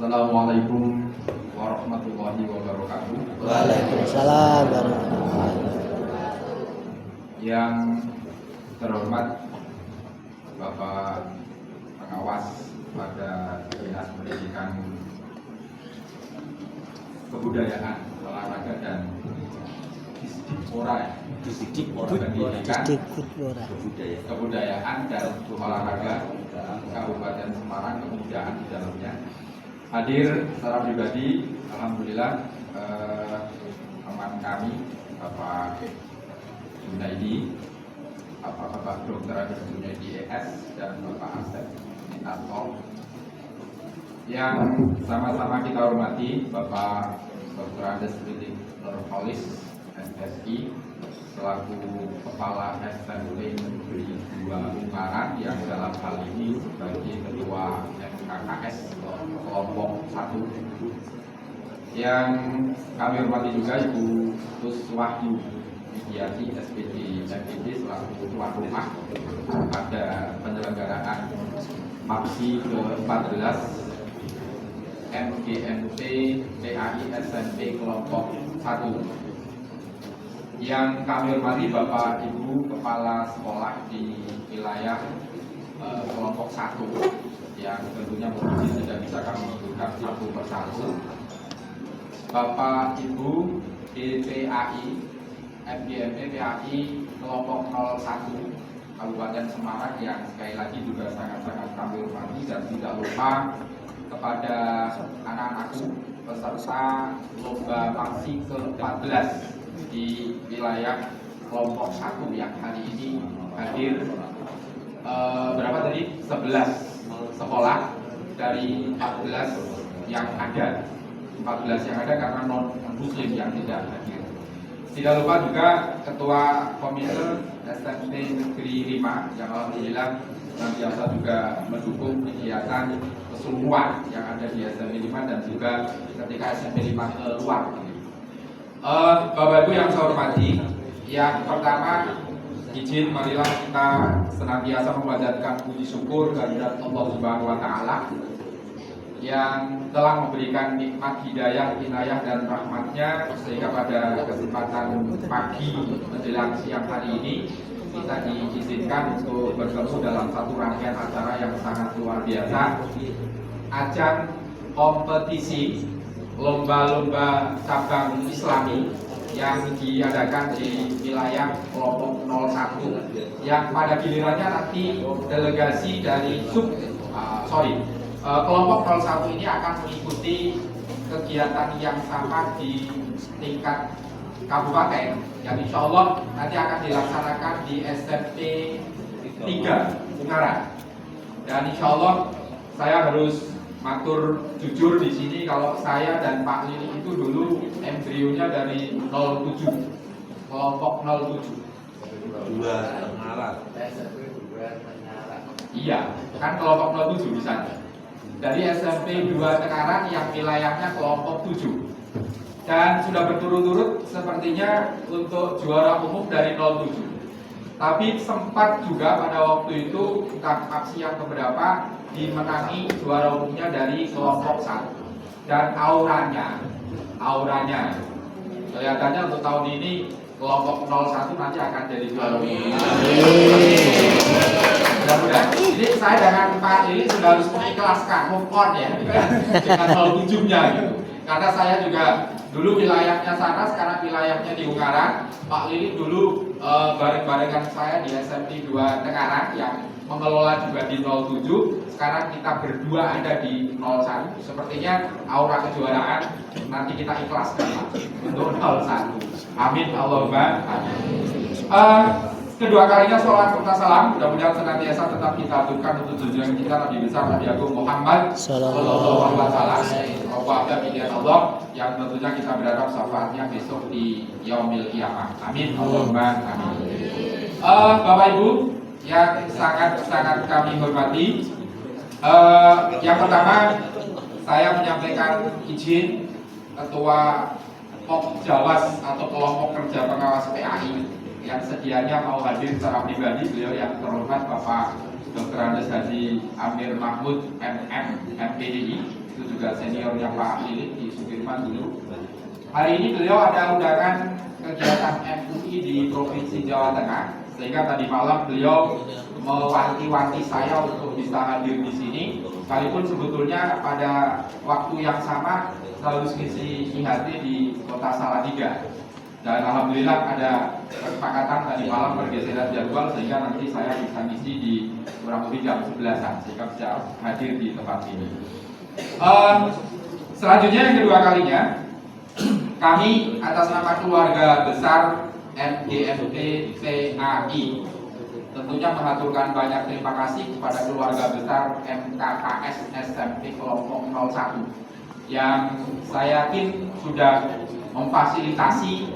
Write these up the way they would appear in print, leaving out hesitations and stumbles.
Assalamualaikum warahmatullahi wabarakatuh. Waalaikumsalam warahmatullahi wabarakatuh. Yang terhormat Bapak Pengawas pada Dinas Pendidikan Kebudayaan, Olahraga dan Pendidikan, Kebudayaan dan Olahraga Kabupaten Semarang, kebudayaan di dalamnya. Hadir secara pribadi, alhamdulillah teman kami Bapak Junaidi, Bapak Dr. Agus Junaidi ES dan Bapak Asep Minanto, yang sama-sama kita hormati Bapak Dr. Andes Lidik Nurholis SSI selaku Kepala SMP Negeri 2 Ungaran, yang dalam hal ini sebagai Ketua MKKS Kelompok 1. Yang kami hormati juga Ibu Tuswahyu Widiati SPD MPD selaku tuan rumah pada penyelenggaraan MAPSI ke-14 MGMT PAI SMP Kelompok 1. Yang kami hormati Bapak Ibu Kepala Sekolah di wilayah Kelompok 1, yang tentunya mungkin tidak bisa kami sebutkan satu persatu. Bapak Ibu DPAI MGMT PAI Kelompok 01 Kabupaten Semarang, yang sekali lagi juga sangat-sangat kami hormati, dan tidak lupa kepada anak-anakku peserta lomba MAPSI ke-14 di wilayah Kelompok 1 yang hari ini hadir berapa tadi? 11 sekolah dari 14 yang ada. 14 yang ada karena non-muslim yang tidak hadir. Tidak lupa juga Ketua Komite SMP Negeri 5 yang alhamdulillah senantiasa juga mendukung kegiatan keseluruhan yang ada di SMP 5 dan juga ketika SMP 5 keluar. Bapak Ibu yang saya hormati, yang pertama izin marilah kita senantiasa memanjatkan puji syukur kehadirat Allah Subhanahu wa taala yang telah memberikan nikmat hidayah, inayah dan rahmatnya, sehingga pada kesempatan pagi menjelang siang hari ini kita diizinkan untuk bertemu dalam satu rangkaian acara yang sangat luar biasa, ajang kompetisi lomba-lomba cabang Islami yang diadakan di wilayah Kelompok 01, yang pada gilirannya nanti delegasi dari Kelompok 01 ini akan mengikuti kegiatan yang sama di tingkat kabupaten, yang insya Allah nanti akan dilaksanakan di SMP 3 Ungaran. Dan insya Allah saya harus matur jujur di sini kalau saya dan Pak Lili itu dulu embrionya dari 07, kelompok 07. Iya, kan kelompok 07 di sana. Dari SMP 2 Tengaran yang wilayahnya kelompok 7. Dan sudah berturut-turut sepertinya untuk juara umum dari 07. Tapi sempat juga pada waktu itu entah aksi yang keberapa dimenangi juara umumnya dari kelompok 1. Dan auranya kelihatannya untuk tahun ini kelompok 01 nanti akan jadi juara umum. Mudah-mudahan ini saya dengan Pak Lili sudah harus mengikhlaskan, move on ya dengan 07-nya gitu. Karena saya juga dulu wilayahnya sana, sekarang wilayahnya di Ungaran. Pak Lili dulu bareng-barengan saya di SMP 2 Tengaran yang mengelola juga di 07. Sekarang kita berdua ada di 01. Sepertinya aura kejuaraan nanti kita ikhlaskan untuk 01. Amin Allahumma amin. Kedua kalinya sholat serta salam mudah-mudahan senantiasa tetap kita aturkan untuk tujuan kita Nabi besar Nabi Agung Muhammad Sallallahu Alaihi Wasallam. Ada pilihan Allah yang tentunya kita berharap syafaatnya besok di Yaumil Qiyamah. Amin Allahumma amin. Bapak Ibu yang sangat kami hormati, yang pertama saya menyampaikan izin Ketua Pokjawas atau Kelompok Kerja Pengawas PAI yang sedianya mau hadir secara pribadi, beliau yang terhormat Bapak Dr. Andes Haji Amir Mahmud MM MPDI, itu juga seniornya Pak Lilik di Sudirman dulu. Hari ini beliau ada undangan kegiatan MUI di Provinsi Jawa Tengah, sehingga tadi malam beliau mewanti-wanti saya untuk bisa hadir di sini, sekalipun sebetulnya pada waktu yang sama harus ngisi IHT di Kota Salatiga. Dan alhamdulillah ada kesepakatan tadi malam pergeseran jadwal sehingga nanti saya bisa ngisi di kurang lebih jam 11-an sehingga bisa hadir di tempat ini. Selanjutnya yang kedua kalinya, kami atas nama keluarga besar MGMP PAI tentunya mengaturkan banyak terima kasih kepada keluarga besar MKKS SMP kelompok 01 yang saya yakin sudah memfasilitasi,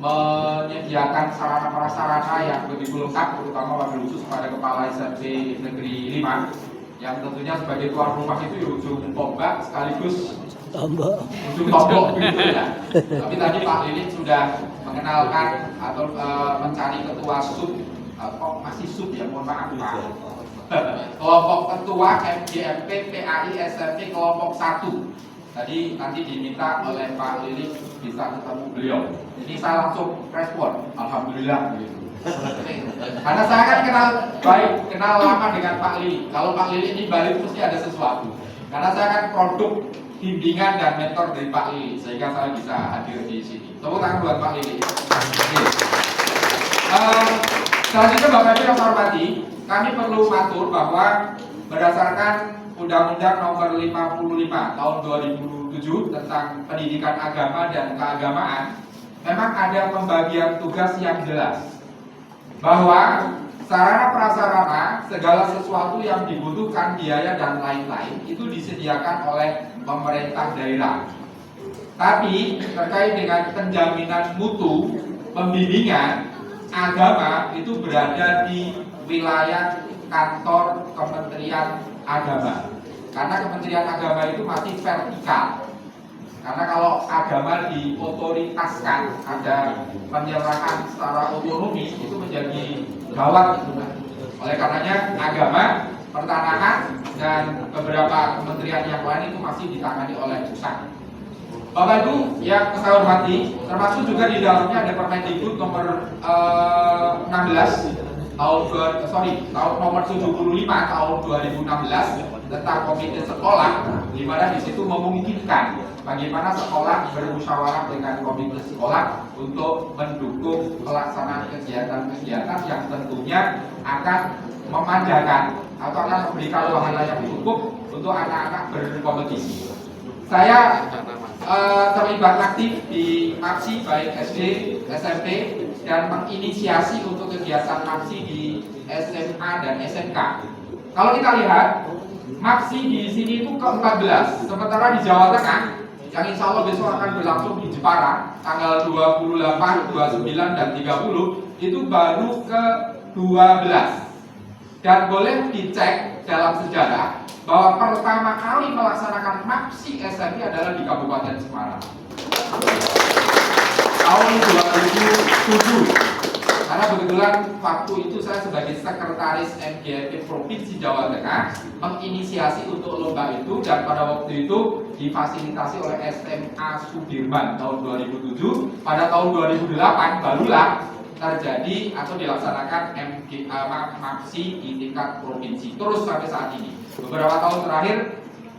menyediakan sarana prasarana yang begitu lengkap, terutama wabil khusus pada Kepala SMP Negeri 5 yang tentunya sebagai tuan rumah itu ujung tombak sekaligus ujung tombak gitu ya. Tapi tadi Pak Lilik sudah mengenalkan atau mencari ketua sub, kok masih sub ya, mohon maaf Pak. Kelompok ketua MGMP PAI SMP kelompok 1. Tadi nanti diminta oleh Pak Lilik bisa ketemu beliau. Ini saya langsung respon, alhamdulillah gitu. Karena saya kan kenal lama dengan Pak Lili. Kalau Pak Lili ini balik mesti ada sesuatu. Karena saya kan produk bimbingan dan mentor dari Pak Lili, sehingga saya bisa hadir di sini. Tepuk tangan buat Pak Lili. Selanjutnya Bapak Ibu yang saya hormati, kami perlu matur bahwa berdasarkan Undang-Undang Nomor 55 Tahun 2007 tentang Pendidikan Agama dan Keagamaan, memang ada pembagian tugas yang jelas. Bahwa sarana prasarana segala sesuatu yang dibutuhkan biaya dan lain-lain itu disediakan oleh pemerintah daerah. Tapi terkait dengan penjaminan mutu pembimbingan agama itu berada di wilayah kantor Kementerian Agama. Karena Kementerian Agama itu masih vertikal. Karena kalau agama diotoritaskan, ada penyerahan secara otonomi, itu menjadi gawat. Oleh karenanya agama, pertanahan, dan beberapa kementerian yang lain itu masih ditangani oleh pusat. Bapak Ibu yang saya hormati, termasuk juga di dalamnya ada Permendikbud nomor 16 tahun nomor 75 tahun 2016 tentang komite sekolah, di mana di situ memungkinkan bagaimana sekolah bermusyawarah dengan komite sekolah untuk mendukung pelaksanaan kegiatan-kegiatan yang tentunya akan memanjakan atau akan memberikan wahana yang cukup untuk anak-anak berkompetisi. Saya terlibat aktif di MAPSI baik SD, SMP, dan menginisiasi untuk kegiatan MAPSI di SMA dan SMK. Kalau kita lihat, MAPSI di sini itu ke-14, sementara di Jawa Tengah yang insya Allah besok akan berlangsung di Jepara tanggal 28, 29, dan 30 itu baru ke-12. Dan boleh dicek dalam sejarah bahwa pertama kali melaksanakan MAPSI SMP adalah di Kabupaten Semarang tahun 2007. Karena kebetulan waktu itu saya sebagai sekretaris MGMP Provinsi Jawa Tengah menginisiasi untuk lomba itu, dan pada waktu itu difasilitasi oleh SMA Sudirman tahun 2007. Pada tahun 2008 barulah terjadi atau dilaksanakan MAPSI di tingkat provinsi, terus sampai saat ini. Beberapa tahun terakhir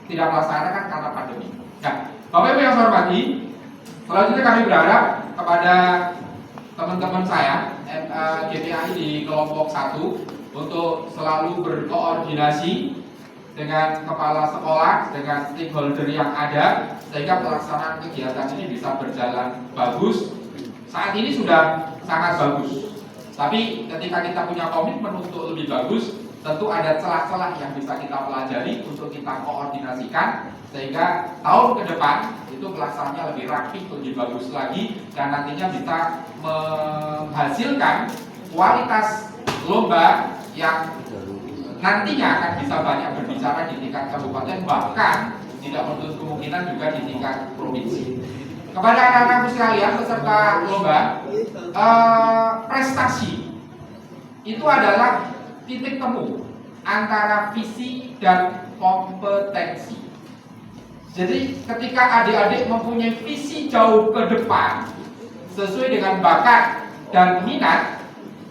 tidak melaksanakan karena pandemi. Nah, Bapak Ibu yang saya hormati, selanjutnya kami berharap kepada teman-teman saya GPAI di kelompok 1 untuk selalu berkoordinasi dengan kepala sekolah, dengan stakeholder yang ada, sehingga pelaksanaan kegiatan ini bisa berjalan bagus. Saat ini sudah sangat bagus, tapi ketika kita punya komitmen untuk lebih bagus, tentu ada celah-celah yang bisa kita pelajari untuk kita koordinasikan, sehingga tahun ke depan itu pelaksanaannya lebih rapi, lebih bagus lagi, dan nantinya bisa menghasilkan kualitas lomba yang nantinya akan bisa banyak berbicara di tingkat kabupaten, bahkan tidak menutup kemungkinan juga di tingkat provinsi. Kepada anak-anakku sekalian peserta lomba, prestasi itu adalah titik temu antara visi dan kompetensi. Jadi ketika adik-adik mempunyai visi jauh ke depan sesuai dengan bakat dan minat,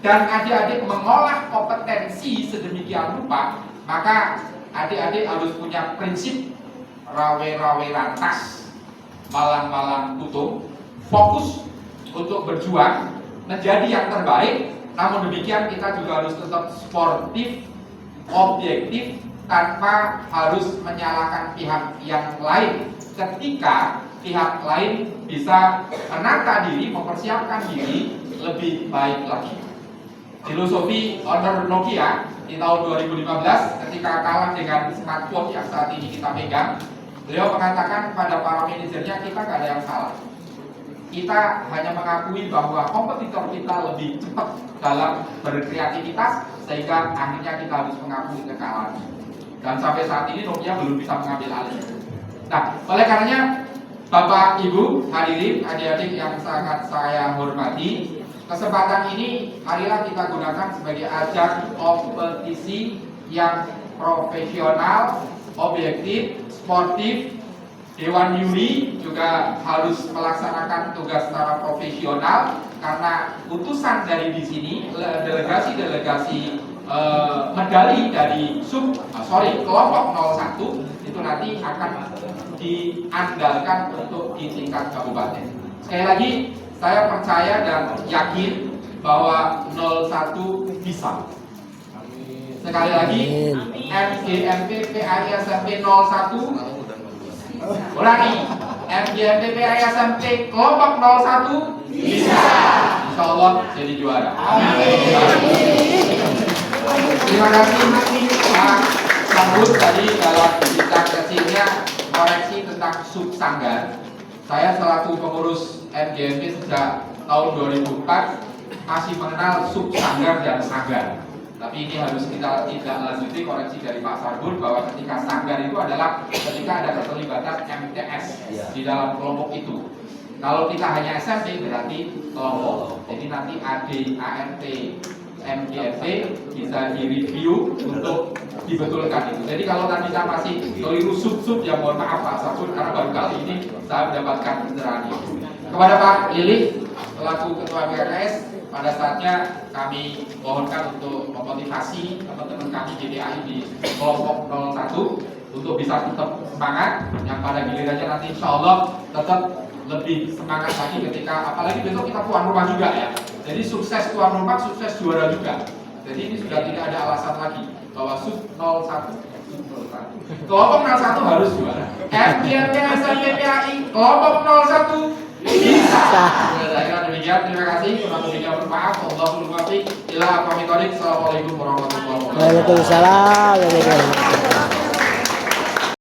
dan adik-adik mengolah kompetensi sedemikian rupa, maka adik-adik harus punya prinsip rawe-rawe rantas, malang-malang tutung, fokus untuk berjuang menjadi yang terbaik. Namun demikian kita juga harus tetap sportif, objektif, tanpa harus menyalahkan pihak yang lain ketika pihak lain bisa menata diri, mempersiapkan diri lebih baik lagi. Filosofi owner Nokia di tahun 2015 ketika kalah dengan smartphone yang saat ini kita pegang, beliau mengatakan kepada para manajernya, kita gak ada yang salah. Kita hanya mengakui bahwa kompetitor kita lebih cepat dalam berkreativitas, sehingga akhirnya kita harus mengakui kekalahan. Dan sampai saat ini Nokia belum bisa mengambil alih. Nah, oleh karenanya Bapak Ibu hadirin adik-adik yang sangat saya hormati, kesempatan ini marilah kita gunakan sebagai ajang kompetisi yang profesional, objektif, sportif. Dewan Juri juga harus melaksanakan tugas secara profesional, karena utusan dari di sini delegasi-delegasi medali dari kelompok 01 itu nanti akan diandalkan untuk di tingkat kabupaten. Sekali lagi saya percaya dan yakin bahwa 01 bisa. Sekali lagi, MGMP PAI SMP 01 ulangi, MGMP PAI SMP kelompok 01 bisa. Insya Allah jadi juara. Terima kasih Pak Sambut tadi dalam bicara kecilnya koreksi tentang sub sanggar. Saya selaku pengurus MGMP sejak tahun 2004 masih mengenal sub sanggar dan sanggar. Tapi ini harus kita tidak lanjuti koreksi dari Pak Sarbul bahwa ketika sanggar itu adalah ketika ada keterlibatan MTS di dalam kelompok itu. Kalau kita hanya SMP berarti kelompok. Jadi nanti AD, AMT, MGMP bisa direview untuk dibetulkan itu. Jadi kalau tadi saya masih keliru sub-sub, ya mohon maaf Pak Sarbul, karena baru kali ini saya mendapatkan pencerahan itu. Kepada Pak Lili selaku Ketua BKKS, pada saatnya kami mohonkan untuk memotivasi teman-teman kami GDAI di kelompok 01 untuk bisa tetap semangat, yang pada gilirannya nanti insya Allah tetap lebih semangat lagi ketika, apalagi besok kita tuan rumah juga ya. Jadi sukses tuan rumah, sukses juara juga. Jadi ini sudah tidak ada alasan lagi bahwa sub 01 kelompok 01 harus juara. MGMP SMP PAI kelompok 01 bisa. Saya kira demikian, terima kasih. Kurang lebihnya bermaaf. Allahumma muwaffiq ila aqwamit thoriq. Assalamualaikum warahmatullahi wabarakatuh. Waalaikumsalam.